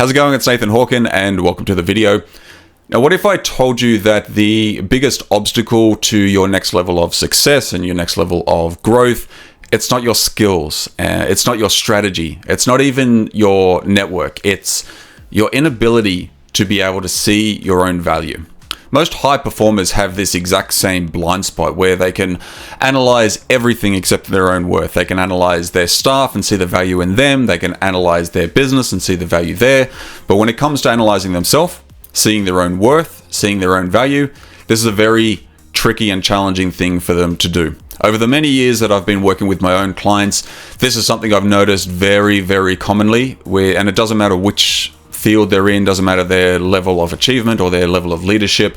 How's it going? It's Nathan Hawken and welcome to the video. Now, what if I told you that the biggest obstacle to your next level of success and your next level of growth, it's not your skills, it's not your strategy, it's not even your network, it's your inability to be able to see your own value. Most high performers have this exact same blind spot where they can analyze everything except their own worth. They can analyze their staff and see the value in them. They can analyze their business and see the value there. But when it comes to analyzing themselves, seeing their own worth, seeing their own value, this is a very tricky and challenging thing for them to do. Over the many years that I've been working with my own clients, this is something I've noticed very, very commonly, and it doesn't matter which field they're in, doesn't matter their level of achievement or their level of leadership.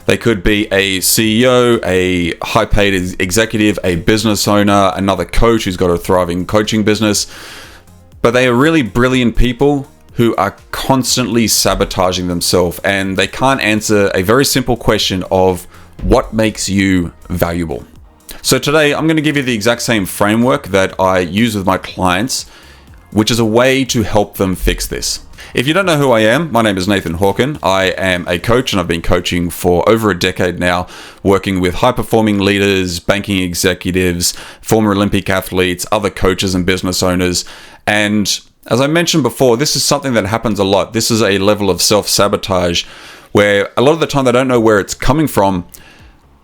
They could be a CEO, a high-paid executive, a business owner, another coach who's got a thriving coaching business. But they are really brilliant people who are constantly sabotaging themselves, and they can't answer a very simple question of what makes you valuable. So today I'm going to give you the exact same framework that I use with my clients, which is a way to help them fix this. If you don't know who I am, my name is Nathan Hawken. I am a coach and I've been coaching for over a decade now, working with high-performing leaders, banking executives, former Olympic athletes, other coaches and business owners. And as I mentioned before, this is something that happens a lot. This is a level of self-sabotage where a lot of the time they don't know where it's coming from,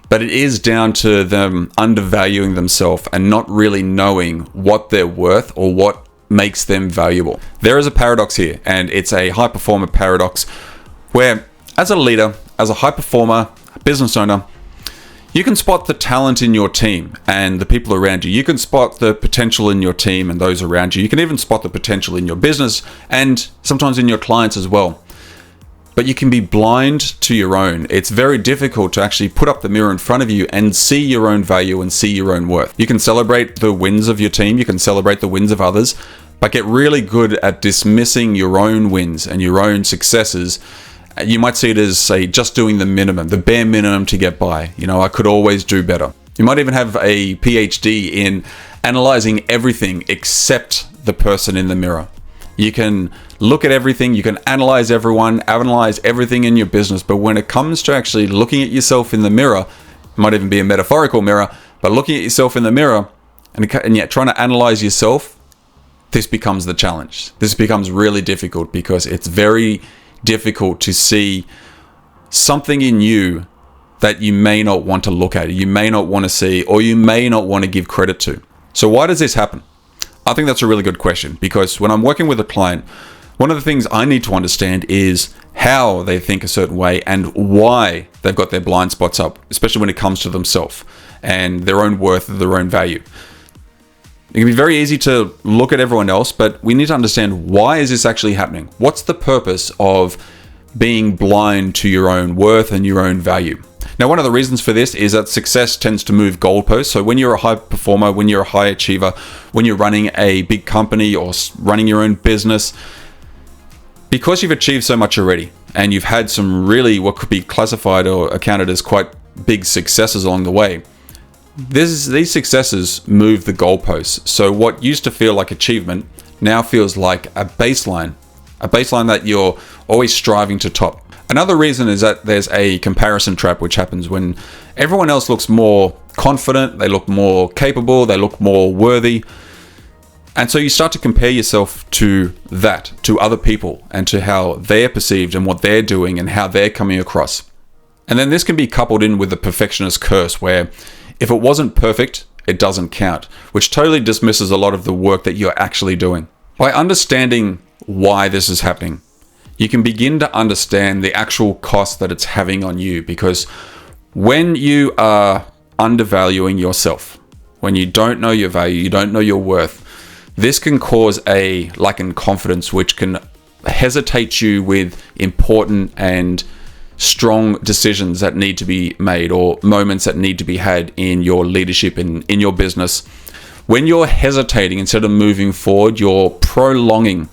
but it is down to them undervaluing themselves and not really knowing what they're worth or what makes them valuable. There is a paradox here, and it's a high performer paradox where as a leader, as a high performer, a business owner, you can spot the talent in your team and the people around you. You can spot the potential in your team and those around you. You can even spot the potential in your business and sometimes in your clients as well. But you can be blind to your own. It's very difficult to actually put up the mirror in front of you and see your own value and see your own worth. You can celebrate the wins of your team, you can celebrate the wins of others, but get really good at dismissing your own wins and your own successes. You might see it as, say, just doing the minimum, the bare minimum to get by. You know, I could always do better. You might even have a PhD in analyzing everything except the person in the mirror. You can look at everything, you can analyze everyone, analyze everything in your business, but when it comes to actually looking at yourself in the mirror, it might even be a metaphorical mirror, but looking at yourself in the mirror and yet trying to analyze yourself, this becomes the challenge. This becomes really difficult because it's very difficult to see something in you that you may not want to look at, you may not want to see, or you may not want to give credit to. So why does this happen? I think that's a really good question, because when I'm working with a client, one of the things I need to understand is how they think a certain way and why they've got their blind spots up, especially when it comes to themselves and their own worth, their own value. It can be very easy to look at everyone else, but we need to understand, why is this actually happening? What's the purpose of being blind to your own worth and your own value? Now, one of the reasons for this is that success tends to move goalposts. So when you're a high performer, when you're a high achiever, when you're running a big company or running your own business, because you've achieved so much already and you've had some really what could be classified or accounted as quite big successes along the way, these successes move the goalposts. So what used to feel like achievement now feels like a baseline that you're always striving to top. Another reason is that there's a comparison trap which happens when everyone else looks more confident, they look more capable, they look more worthy. And so you start to compare yourself to other people and to how they're perceived and what they're doing and how they're coming across. And then this can be coupled in with the perfectionist curse, where if it wasn't perfect, it doesn't count, which totally dismisses a lot of the work that you're actually doing. By understanding why this is happening, you can begin to understand the actual cost that it's having on you, because when you are undervaluing yourself, when you don't know your value, you don't know your worth, this can cause a lack in confidence, which can hesitate you with important and strong decisions that need to be made or moments that need to be had in your leadership, in your business. When you're hesitating instead of moving forward, you're prolonging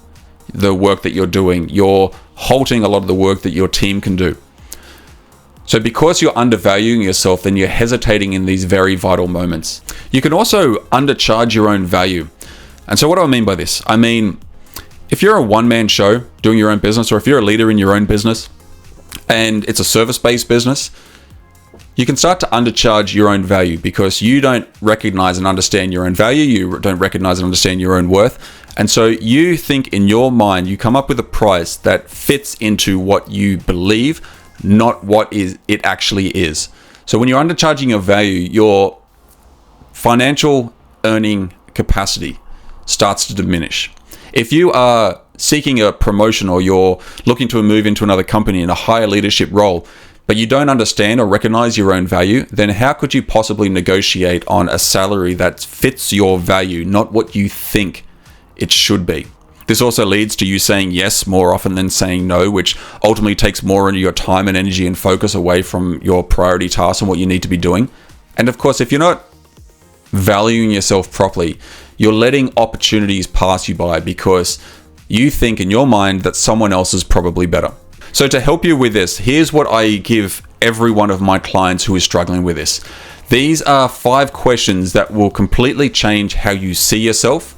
the work that you're doing. You're halting a lot of the work that your team can do. So because you're undervaluing yourself, then you're hesitating in these very vital moments. You can also undercharge your own value. And so what do I mean by this? I mean, If you're a one-man show doing your own business, or if you're a leader in your own business and it's a service-based business, you can start to undercharge your own value because you don't recognize and understand your own value. You don't recognize and understand your own worth. And so you think in your mind, you come up with a price that fits into what you believe, not what it actually is. So when you're undercharging your value, your financial earning capacity starts to diminish. If you are seeking a promotion or you're looking to move into another company in a higher leadership role, but you don't understand or recognize your own value, then how could you possibly negotiate on a salary that fits your value, not what you think it should be? This also leads to you saying yes more often than saying no, which ultimately takes more of your time and energy and focus away from your priority tasks and what you need to be doing. And of course, if you're not valuing yourself properly, you're letting opportunities pass you by because you think in your mind that someone else is probably better. So to help you with this, here's what I give every one of my clients who is struggling with this. These are 5 questions that will completely change how you see yourself,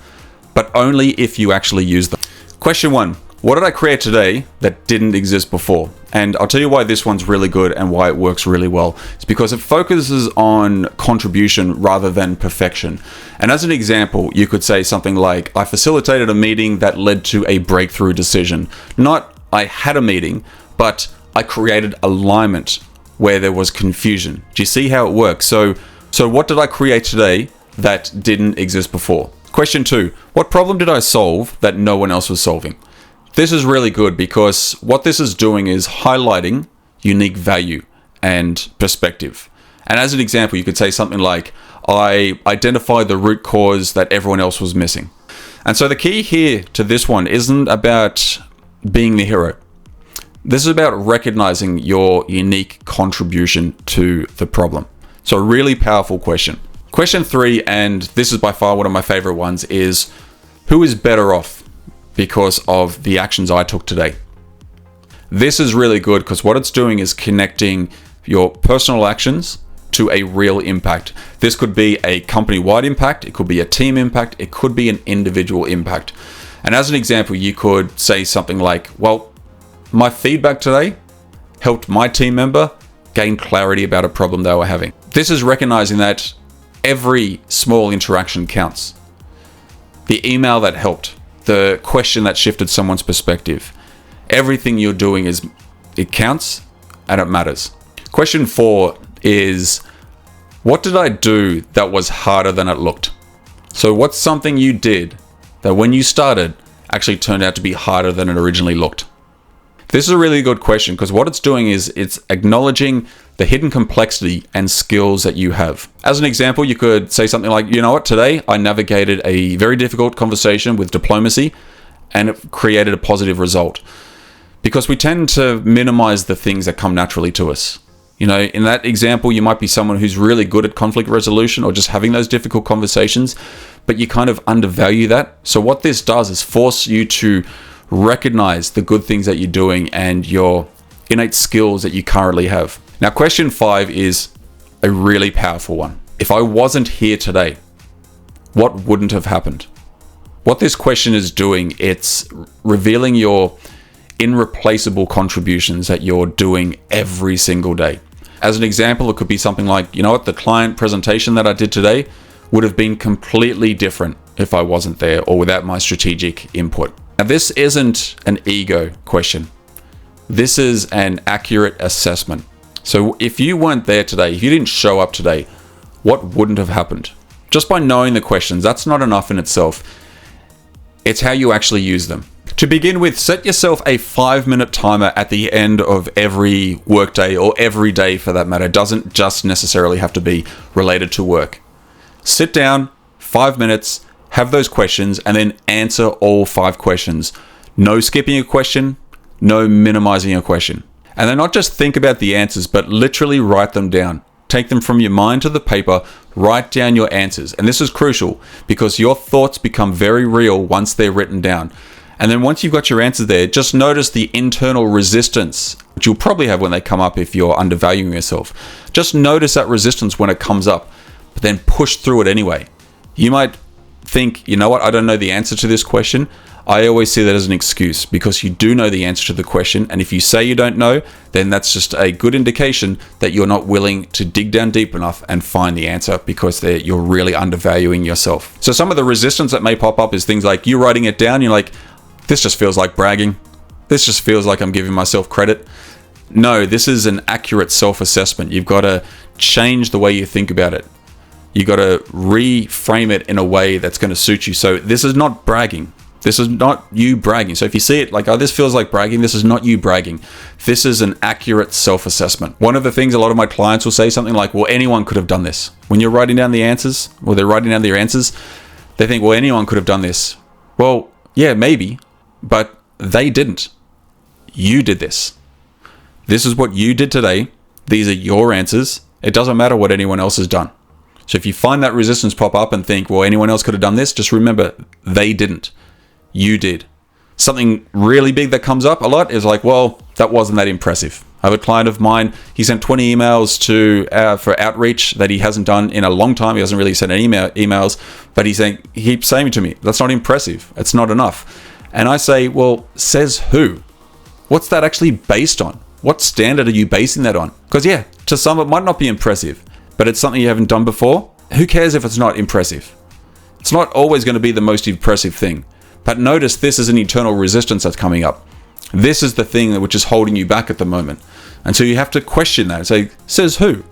but only if you actually use them. Question 1, what did I create today that didn't exist before? And I'll tell you why this one's really good and why it works really well. It's because it focuses on contribution rather than perfection. And as an example, you could say something like, I facilitated a meeting that led to a breakthrough decision. Not I had a meeting, but I created alignment where there was confusion. Do you see how it works? So what did I create today that didn't exist before? Question 2, what problem did I solve that no one else was solving? This is really good because what this is doing is highlighting unique value and perspective. And as an example, you could say something like, I identified the root cause that everyone else was missing. And so the key here to this one isn't about being the hero. This is about recognizing your unique contribution to the problem. So a really powerful question. Question 3, and this is by far one of my favorite ones, is who is better off because of the actions I took today? This is really good because what it's doing is connecting your personal actions to a real impact. This could be a company-wide impact, it could be a team impact, it could be an individual impact. And as an example, you could say something like, well, my feedback today helped my team member gain clarity about a problem they were having. This is recognizing that every small interaction counts. The email that helped, the question that shifted someone's perspective. Everything you're doing it counts and it matters. Question 4 is, what did I do that was harder than it looked? So what's something you did that when you started actually turned out to be harder than it originally looked? This is a really good question because what it's doing is it's acknowledging the hidden complexity and skills that you have. As an example, you could say something like, you know what, today I navigated a very difficult conversation with diplomacy and it created a positive result. Because we tend to minimize the things that come naturally to us. You know, in that example, you might be someone who's really good at conflict resolution or just having those difficult conversations, but you kind of undervalue that. So what this does is force you to recognize the good things that you're doing and your innate skills that you currently have. Now, question 5 is a really powerful one. If I wasn't here today, what wouldn't have happened? What this question is doing, it's revealing your irreplaceable contributions that you're doing every single day. As an example, it could be something like, you know what, the client presentation that I did today would have been completely different if I wasn't there or without my strategic input. Now, this isn't an ego question. This is an accurate assessment. So if you weren't there today, if you didn't show up today, what wouldn't have happened? Just by knowing the questions, that's not enough in itself. It's how you actually use them. To begin with, set yourself a 5-minute timer at the end of every workday or every day for that matter. It doesn't just necessarily have to be related to work. Sit down, 5 minutes, have those questions, and then answer all 5 questions. No skipping a question, no minimizing a question. And then not just think about the answers, but literally write them down. Take them from your mind to the paper, write down your answers. And this is crucial because your thoughts become very real once they're written down. And then once you've got your answers there, just notice the internal resistance, which you'll probably have when they come up if you're undervaluing yourself. Just notice that resistance when it comes up, but then push through it anyway. You might think, you know what, I don't know the answer to this question. I always see that as an excuse, because you do know the answer to the question, and if you say you don't know, then that's just a good indication that you're not willing to dig down deep enough and find the answer, because you're really undervaluing yourself. So some of the resistance that may pop up is things like you writing it down, you're like, this just feels like bragging. This just feels like I'm giving myself credit. No, this is an accurate self-assessment. You've got to change the way you think about it. You got to reframe it in a way that's going to suit you. So this is not bragging. This is not you bragging. So if you see it like, oh, this feels like bragging, this is not you bragging. This is an accurate self-assessment. One of the things a lot of my clients will say something like, well, anyone could have done this. When you're writing down the answers, or they're writing down their answers, they think, well, anyone could have done this. Well, yeah, maybe, but they didn't. You did this. This is what you did today. These are your answers. It doesn't matter what anyone else has done. So if you find that resistance pop up and think, well, anyone else could have done this, just remember, they didn't. You did. Something really big that comes up a lot is like, well, that wasn't that impressive. I have a client of mine, he sent 20 emails for outreach that he hasn't done in a long time. He hasn't really sent any emails, but he keeps saying to me, that's not impressive. It's not enough. And I say, well, says who? What's that actually based on? What standard are you basing that on? Because yeah, to some it might not be impressive, but it's something you haven't done before. Who cares if it's not impressive? It's not always going to be the most impressive thing. But notice this is an internal resistance that's coming up. This is the thing which is holding you back at the moment. And so you have to question that and say, says who?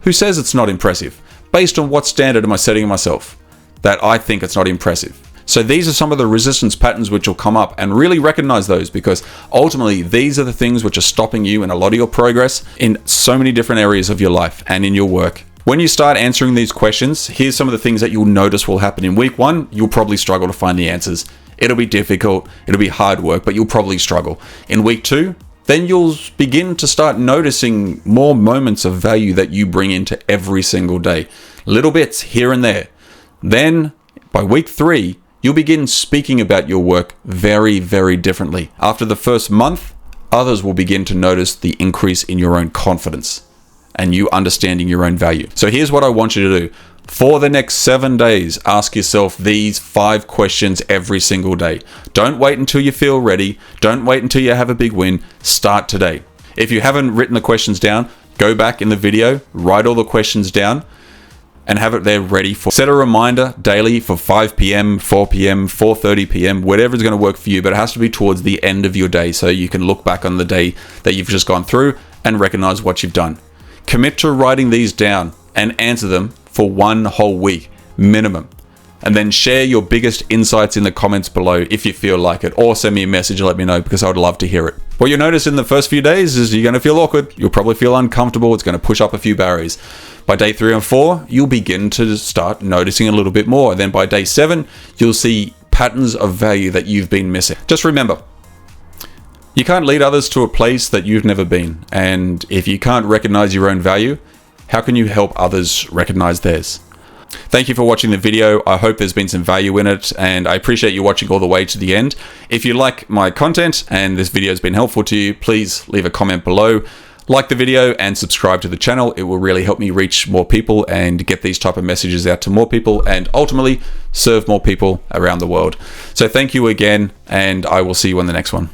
Who says it's not impressive? Based on what standard am I setting myself that I think it's not impressive? So these are some of the resistance patterns which will come up, and really recognize those, because ultimately these are the things which are stopping you in a lot of your progress in so many different areas of your life and in your work. When you start answering these questions, here's some of the things that you'll notice will happen. In week 1, you'll probably struggle to find the answers. It'll be difficult, it'll be hard work, but you'll probably struggle. In week 2, then you'll begin to start noticing more moments of value that you bring into every single day. Little bits here and there. Then by week 3, you'll begin speaking about your work very, very differently. After the first month, others will begin to notice the increase in your own confidence and you understanding your own value. So here's what I want you to do. For the next 7 days, ask yourself these 5 questions every single day. Don't wait until you feel ready. Don't wait until you have a big win. Start today. If you haven't written the questions down, go back in the video, write all the questions down, and have it there ready for. Set a reminder daily for 5 p.m., 4 p.m., 4:30 p.m., whatever is going to work for you, but it has to be towards the end of your day so you can look back on the day that you've just gone through and recognize what you've done. Commit to writing these down and answer them for 1 whole week minimum. And then share your biggest insights in the comments below if you feel like it, or send me a message and let me know, because I would love to hear it. What you'll notice in the first few days is you're going to feel awkward. You'll probably feel uncomfortable. It's going to push up a few barriers. By day 3 and 4, you'll begin to start noticing a little bit more. And then by day 7, you'll see patterns of value that you've been missing. Just remember, you can't lead others to a place that you've never been. And if you can't recognize your own value, how can you help others recognize theirs? Thank you for watching the video. I hope there's been some value in it, and I appreciate you watching all the way to the end. If you like my content and this video has been helpful to you, please leave a comment below. Like the video and subscribe to the channel. It will really help me reach more people and get these type of messages out to more people, and ultimately serve more people around the world. So thank you again, and I will see you on the next one.